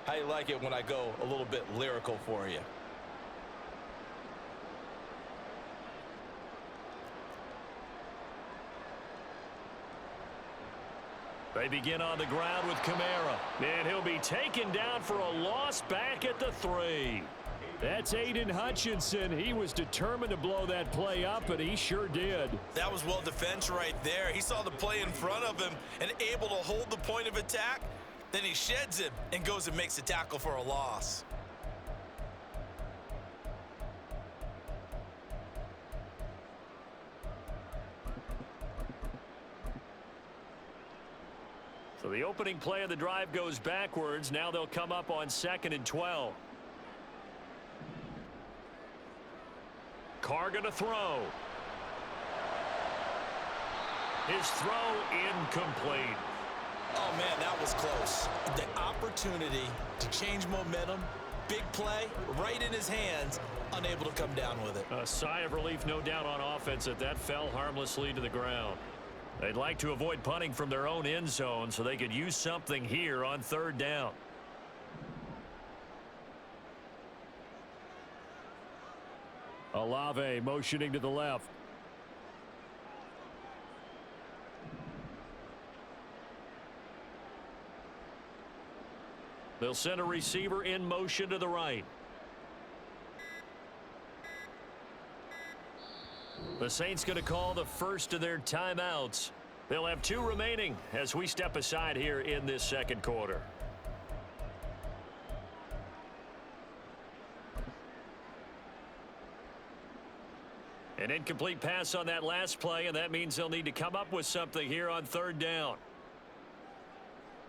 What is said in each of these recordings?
How you like it when I go a little bit lyrical for you? They begin on the ground with Kamara. And he'll be taken down for a loss back at the 3. That's Aiden Hutchinson. He was determined to blow that play up, and he sure did. That was well defense right there. He saw the play in front of him and able to hold the point of attack. Then he sheds him and goes and makes a tackle for a loss. So the opening play of the drive goes backwards. Now they'll come up on 2nd and 12. Carr going to throw. His throw incomplete. Oh, man, that was close. The opportunity to change momentum, big play, right in his hands, unable to come down with it. A sigh of relief, no doubt, on offense that fell harmlessly to the ground. They'd like to avoid punting from their own end zone so they could use something here on 3rd down. Olave motioning to the left. They'll send a receiver in motion to the right. The Saints going to call the first of their timeouts. They'll have 2 remaining as we step aside here in this 2nd quarter. An incomplete pass on that last play, and that means they'll need to come up with something here on 3rd down.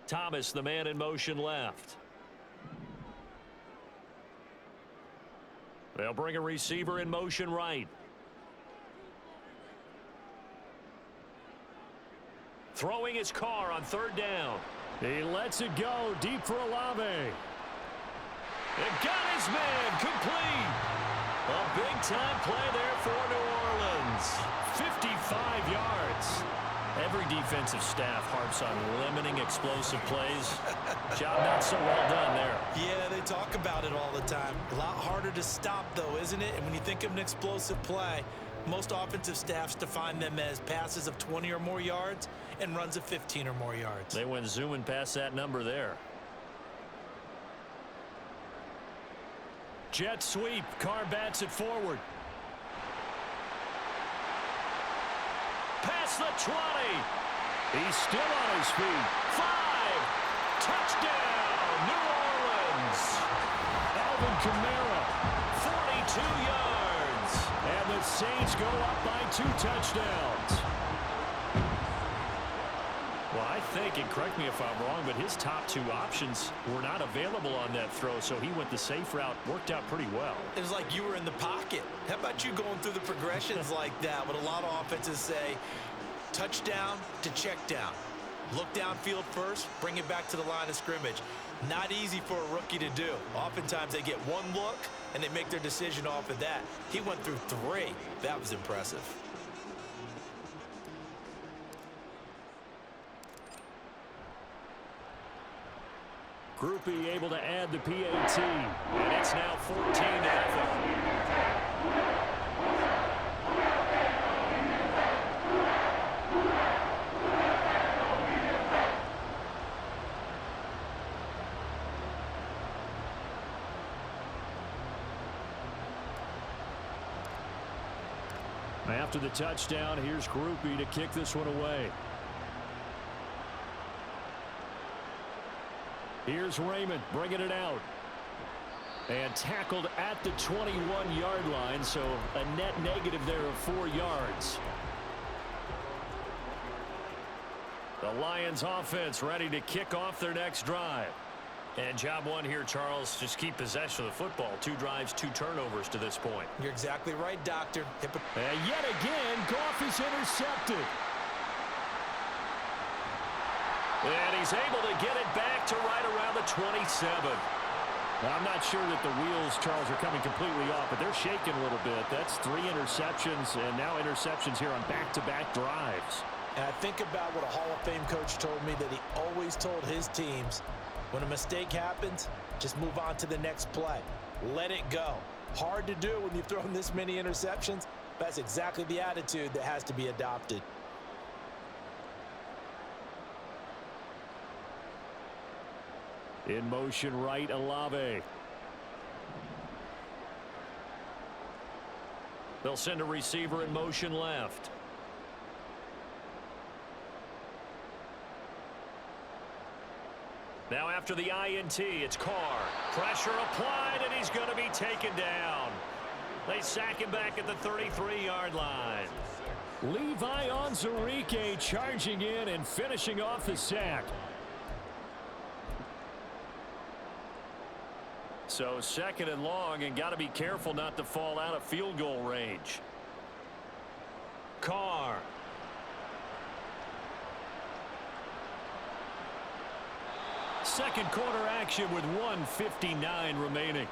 Thomas, the man in motion left. They'll bring a receiver in motion right. Throwing his Carr on 3rd down. He lets it go deep for Olave. It got his man complete. A big-time play there for New Orleans. 55 yards. Every defensive staff harps on limiting explosive plays. Job not so well done there. Yeah, they talk about it all the time. A lot harder to stop, though, isn't it? And when you think of an explosive play, most offensive staffs define them as passes of 20 or more yards and runs of 15 or more yards. They went zooming past that number there. Jet sweep. Carr bats it forward. Past the 20. He's still on his feet. 5. Touchdown, New Orleans. Alvin Kamara. 42 yards. And the Saints go up by 2 touchdowns. Well, I think, and correct me if I'm wrong, but his top 2 options were not available on that throw, so he went the safe route. Worked out pretty well. It was like you were in the pocket. How about you going through the progressions like that? What a lot of offenses say, touchdown to check down. Look downfield first, bring it back to the line of scrimmage. Not easy for a rookie to do. Oftentimes they get one look, and they make their decision off of that. He went through 3. That was impressive. Groupie able to add the PAT. And it's now 14-0. After the touchdown, here's Groupie to kick this one away. Here's Raymond bringing it out. And tackled at the 21-yard line, so a net negative there of 4 yards. The Lions offense ready to kick off their next drive. And job one here, Charles, just keep possession of the football. 2 drives, 2 turnovers to this point. You're exactly right, Doctor. And yet again, Goff is intercepted. And he's able to get it back to right around the 27. Now, I'm not sure that the wheels, Charles, are coming completely off, but they're shaking a little bit. That's 3 interceptions, and now interceptions here on back-to-back drives. And I think about what a Hall of Fame coach told me, that he always told his teams, When a mistake happens, just move on to the next play. Let it go. Hard to do when you've thrown this many interceptions. That's exactly the attitude that has to be adopted. In motion right, Olave. They'll send a receiver in motion left. Now after the INT, it's Carr. Pressure applied, and he's going to be taken down. They sack him back at the 33-yard line. Levi Onwuzurike charging in and finishing off the sack. So 2nd and long, and got to be careful not to fall out of field goal range. Carr. Second quarter action with 1:59 remaining.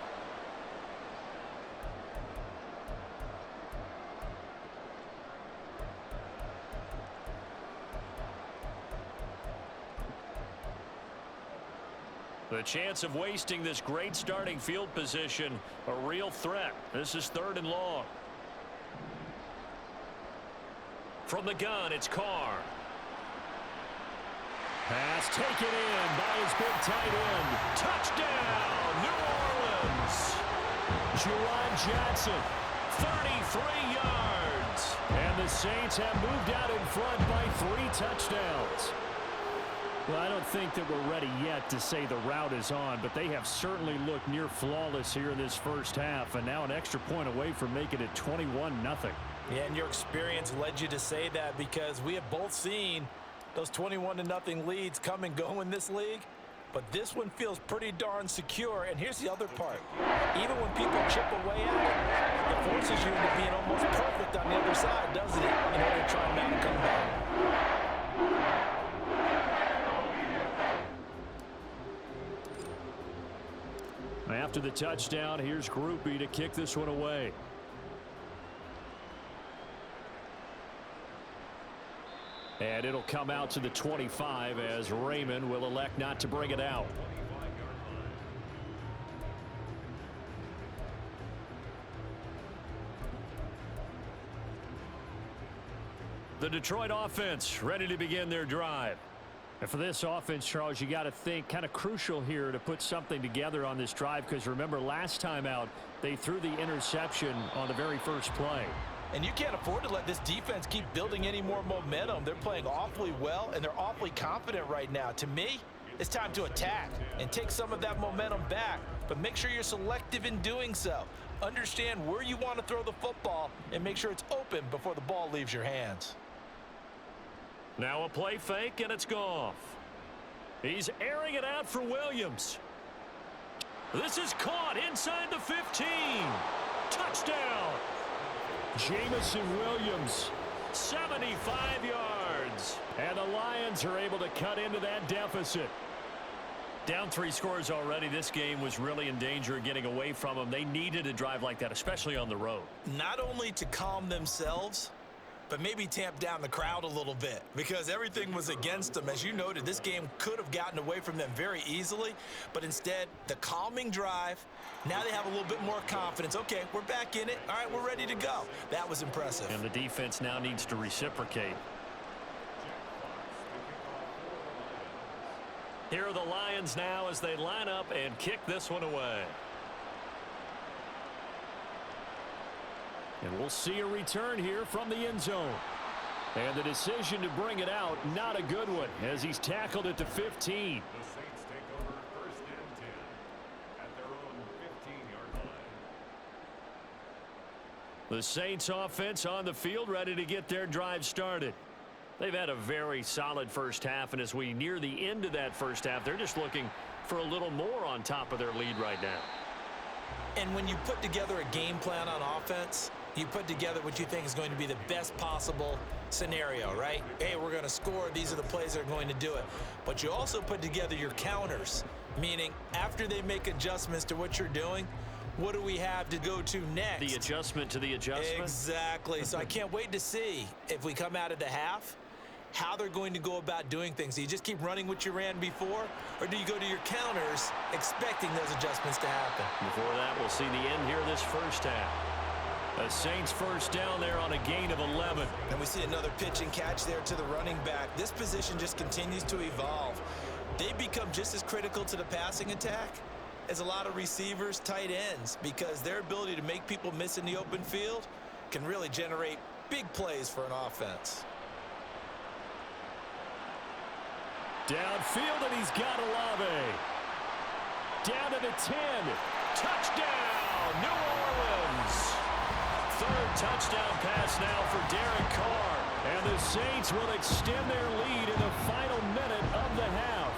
The chance of wasting this great starting field position, a real threat. This is 3rd and long. From the gun, it's Carr. Pass taken in by his big tight end. Touchdown, New Orleans. Juwan Johnson. 33 yards. And the Saints have moved out in front by 3 touchdowns. Well, I don't think that we're ready yet to say the route is on, but they have certainly looked near flawless here in this first half, and now an extra point away from making it 21-0. Yeah, and your experience led you to say that, because we have both seen those 21-0 leads come and go in this league, but this one feels pretty darn secure. And here's the other part. Even when people chip away at it, it forces you into being almost perfect on the other side, doesn't it, in order to try and now come back. After the touchdown, here's Groupie to kick this one away. And it'll come out to the 25 as Raymond will elect not to bring it out. The Detroit offense ready to begin their drive. And for this offense, Charles, you got to think kind of crucial here to put something together on this drive, because remember last time out they threw the interception on the very first play. And you can't afford to let this defense keep building any more momentum. They're playing awfully well, and they're awfully confident right now. To me, it's time to attack and take some of that momentum back, but make sure you're selective in doing so. Understand where you want to throw the football and make sure it's open before the ball leaves your hands. Now a play fake, and it's Goff. He's airing it out for Williams. This is caught inside the 15. Touchdown. Jamison Williams. 75 yards. And the Lions are able to cut into that deficit. Down 3 scores already. This game was really in danger of getting away from them. They needed a drive like that, especially on the road. Not only to calm themselves, but maybe tamp down the crowd a little bit, because everything was against them. As you noted, this game could have gotten away from them very easily, but instead, the calming drive, now they have a little bit more confidence. Okay, we're back in it. All right, we're ready to go. That was impressive. And the defense now needs to reciprocate. Here are the Lions now as they line up and kick this one away. And we'll see a return here from the end zone. And the decision to bring it out, not a good one, as he's tackled at the 15. The Saints take over 1st and 10 at their own 15-yard line. The Saints offense on the field, ready to get their drive started. They've had a very solid first half, and as we near the end of that first half, they're just looking for a little more on top of their lead right now. And when you put together a game plan on offense, you put together what you think is going to be the best possible scenario, right? Hey, we're going to score. These are the plays that are going to do it. But you also put together your counters, meaning after they make adjustments to what you're doing, what do we have to go to next? The adjustment to the adjustment? Exactly. So I can't wait to see if we come out of the half, how they're going to go about doing things. Do you just keep running what you ran before, or do you go to your counters expecting those adjustments to happen? Before that, we'll see the end here this first half. The Saints first down there on a gain of 11. And we see another pitch and catch there to the running back. This position just continues to evolve. They become just as critical to the passing attack as a lot of receivers, tight ends, because their ability to make people miss in the open field can really generate big plays for an offense. Downfield, and he's got Olave. Down to the 10. Touchdown, New Orleans. Third touchdown pass now for Derek Carr. And the Saints will extend their lead in the final minute of the half.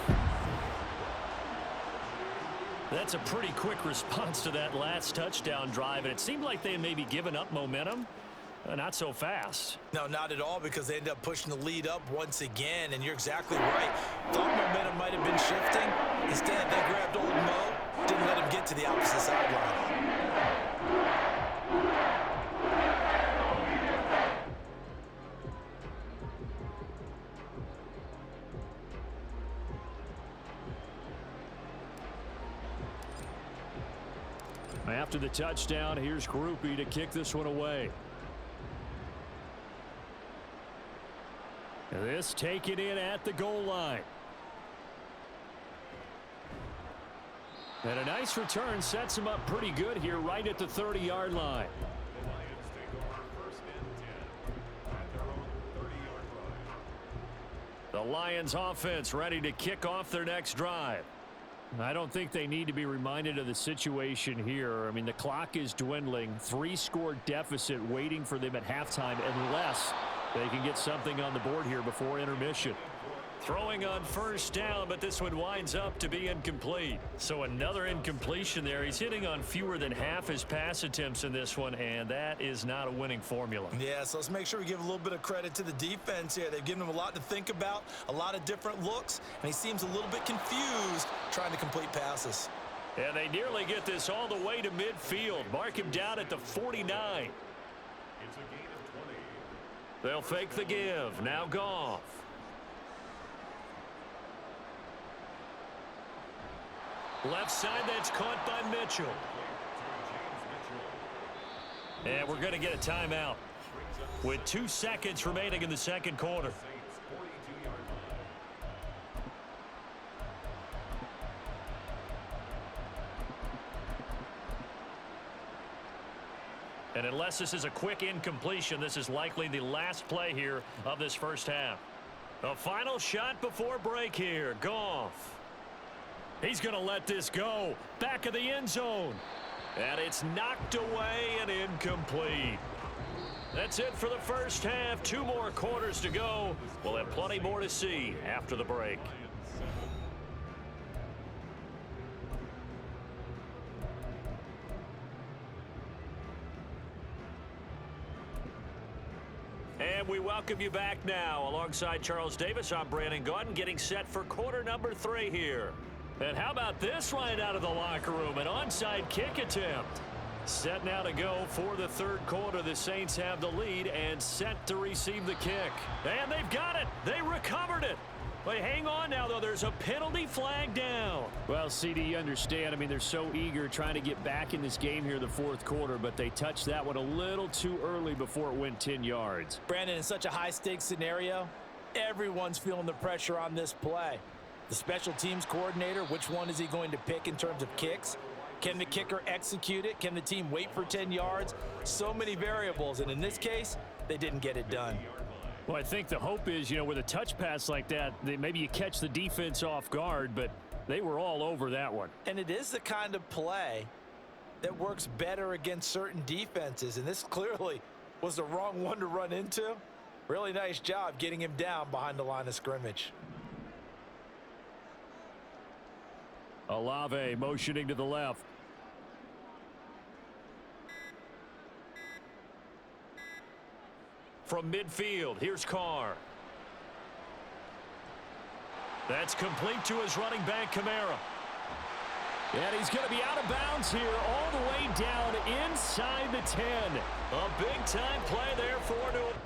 That's a pretty quick response to that last touchdown drive, and it seemed like they had maybe given up momentum. Not so fast. No, not at all, because they ended up pushing the lead up once again, and you're exactly right. Thought momentum might have been shifting. Instead, they grabbed old Mo, didn't let him get to the opposite sideline. After the touchdown, here's Groupie to kick this one away. This taken in at the goal line. And a nice return sets him up pretty good here right at the 30-yard line. The Lions take over first and 10 at their own 30-yard line. The Lions offense ready to kick off their next drive. I don't think they need to be reminded of the situation here. I mean, the clock is dwindling. 3-score deficit waiting for them at halftime unless they can get something on the board here before intermission. Throwing on first down, but this one winds up to be incomplete. So another incompletion there. He's hitting on fewer than half his pass attempts in this one, and that is not a winning formula. Yeah, so let's make sure we give a little bit of credit to the defense here. They've given him a lot to think about, a lot of different looks, and he seems a little bit confused trying to complete passes. And they nearly get this all the way to midfield. Mark him down at the 49. It's a gain of 20. They'll fake the give. Now Goff. Left side, that's caught by Mitchell. And we're going to get a timeout with 2 seconds remaining in the second quarter. And unless this is a quick incompletion, this is likely the last play here of this first half. A final shot before break here. Goff. He's going to let this go. Back of the end zone. And it's knocked away and incomplete. That's it for the first half. 2 more quarters to go. We'll have plenty more to see after the break. And we welcome you back now. Alongside Charles Davis, I'm Brandon Gaudin, getting set for quarter number 3 here. And how about this right out of the locker room? An onside kick attempt. Set now to go for the third quarter. The Saints have the lead and set to receive the kick. And they've got it. They recovered it. But hang on now, though. There's a penalty flag down. Well, CD, you understand. I mean, they're so eager trying to get back in this game here the fourth quarter, but they touched that one a little too early before it went 10 yards. Brandon, in such a high-stakes scenario, everyone's feeling the pressure on this play. The special teams coordinator, which one is he going to pick in terms of kicks? Can the kicker execute it? Can the team wait for 10 yards? So many variables, and in this case, they didn't get it done. Well, I think the hope is, with a touch pass like that, maybe you catch the defense off guard, but they were all over that one. And it is the kind of play that works better against certain defenses, and this clearly was the wrong one to run into. Really nice job getting him down behind the line of scrimmage. Olave motioning to the left. From midfield, here's Carr. That's complete to his running back, Kamara. And he's going to be out of bounds here all the way down inside the 10. A big-time play there for New Orleans.